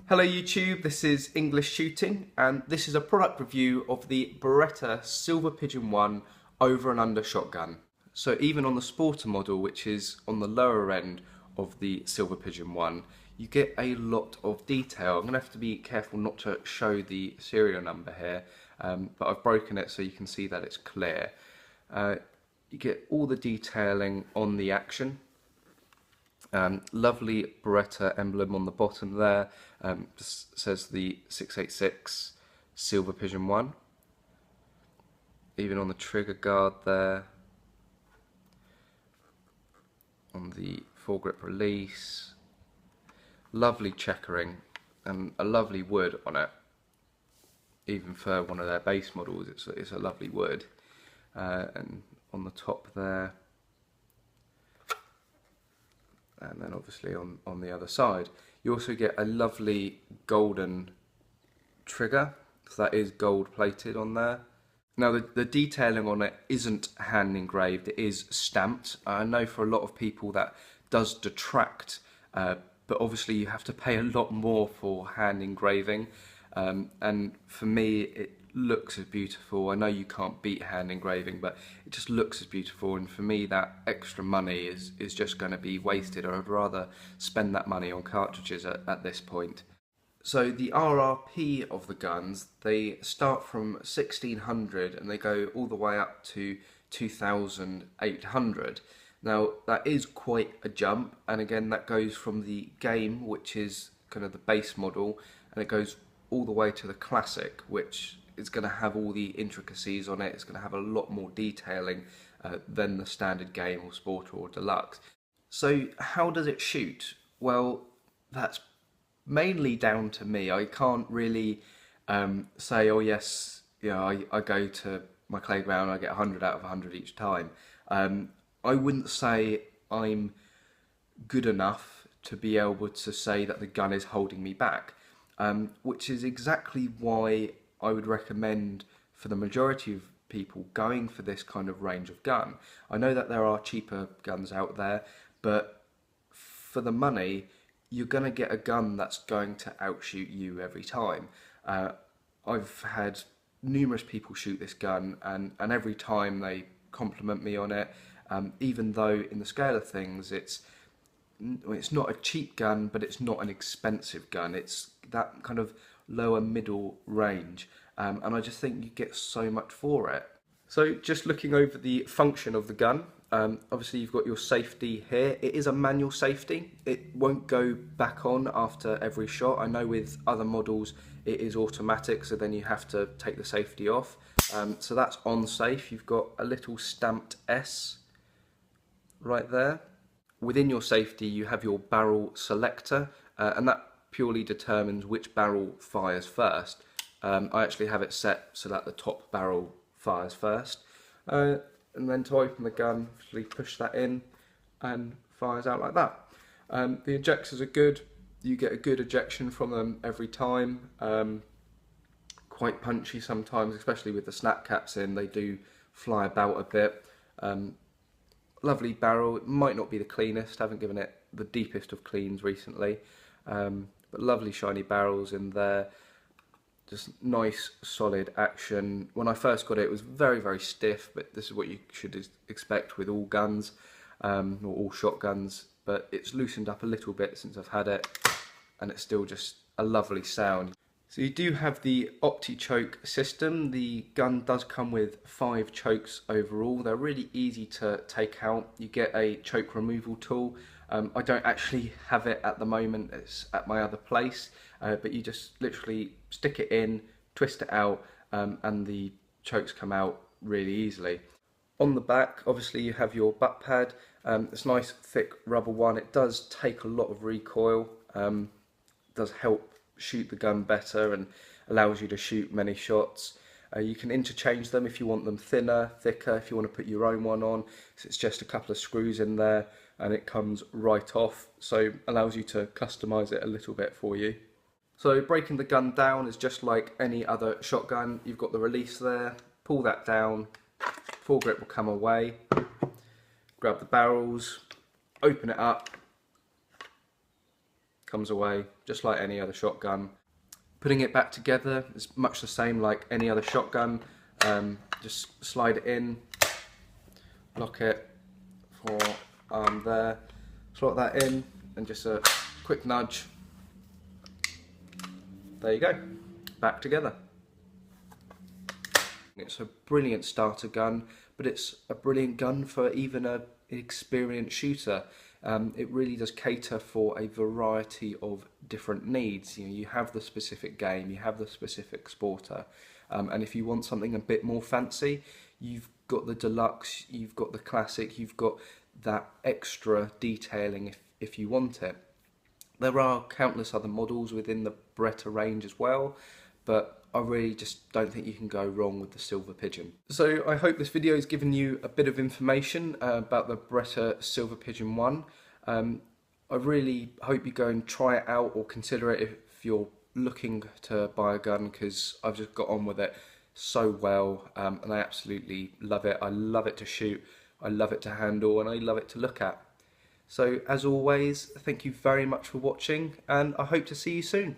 Hello YouTube, this is English Shooting and this is a product review of the Beretta Silver Pigeon 1 over and under shotgun. So even on the Sporter model, which is on the lower end of the Silver Pigeon 1, you get a lot of detail. I'm going to have to be careful not to show the serial number here, but I've broken it so you can see that it's clear. You get all the detailing on the action. Lovely Beretta emblem on the bottom there, just says the 686 Silver Pigeon 1. Even on the trigger guard there, on the foregrip release, lovely checkering and a lovely wood on it. Even for one of their base models, it's a lovely wood. And on the top there, and then obviously on the other side you also get a lovely golden trigger, so that is gold plated on there. Now the detailing on it isn't hand engraved, it is stamped. I know for a lot of people that does detract, but obviously you have to pay a lot more for hand engraving, and for me it looks as beautiful. I know you can't beat hand engraving, but it just looks as beautiful, and for me that extra money is just going to be wasted. I'd rather spend that money on cartridges at this point. So the RRP of the guns, they start from 1600 and they go all the way up to 2800. Now that is quite a jump, and again that goes from the game, which is kind of the base model, and it goes all the way to the classic, which is going to have all the intricacies on it. It's going to have a lot more detailing than the standard game or Sport or Deluxe. So how does it shoot? Well, that's mainly down to me. I can't really say, oh yes, you know, I go to my playground, I get 100 out of 100 each time. I wouldn't say I'm good enough to be able to say that the gun is holding me back, which is exactly why I would recommend for the majority of people going for this kind of range of gun. I know that there are cheaper guns out there, but for the money you're going to get a gun that's going to outshoot you every time. I've had numerous people shoot this gun, and every time they compliment me on it, even though in the scale of things it's not a cheap gun, but it's not an expensive gun. It's that kind of lower middle range, and I just think you get so much for it. So just looking over the function of the gun, obviously you've got your safety here. It is a manual safety. It won't go back on after every shot. I know with other models it is automatic, so then you have to take the safety off. So that's on safe. You've got a little stamped S right there. Within your safety you have your barrel selector, and that purely determines which barrel fires first. I actually have it set so that the top barrel fires first, and then to open the gun, actually push that in and fires out like that. The ejectors are good. You get a good ejection from them every time. Quite punchy sometimes, especially with the snap caps in, they do fly about a bit. Lovely barrel. It might not be the cleanest, haven't given it the deepest of cleans recently, but lovely shiny barrels in there. Just nice solid action. When I first got it, it was very, very stiff, but this is what you should expect with all guns, or all shotguns, but it's loosened up a little bit since I've had it, and it's still just a lovely sound. So you do have the OptiChoke system. The gun does come with 5 chokes overall. They're really easy to take out. You get a choke removal tool. I don't actually have it at the moment, it's at my other place, but you just literally stick it in, twist it out, and the chokes come out really easily. On the back, obviously you have your butt pad. It's a nice thick rubber one. It does take a lot of recoil, does help shoot the gun better and allows you to shoot many shots. You can interchange them if you want them thinner, thicker, if you want to put your own one on. So it's just a couple of screws in there and it comes right off, so allows you to customize it a little bit for you. So breaking the gun down is just like any other shotgun. You've got the release there, pull that down, foregrip will come away, grab the barrels, open it up, comes away just like any other shotgun. Putting it back together is much the same like any other shotgun. Just slide it in, lock it for there, slot that in, and just a quick nudge. There you go, back together. It's a brilliant starter gun, but it's a brilliant gun for even an experienced shooter. It really does cater for a variety of different needs. You know, you have the specific game, you have the specific sporter, and if you want something a bit more fancy, you've got the deluxe, you've got the classic, you've got that extra detailing if you want it. There are countless other models within the Beretta range as well, but I really just don't think you can go wrong with the Silver Pigeon. So I hope this video has given you a bit of information about the Beretta Silver Pigeon 1. I really hope you go and try it out or consider it if you're looking to buy a gun, because I've just got on with it so well and I absolutely love it. I love it to shoot, I love it to handle, and I love it to look at. So as always, thank you very much for watching, and I hope to see you soon.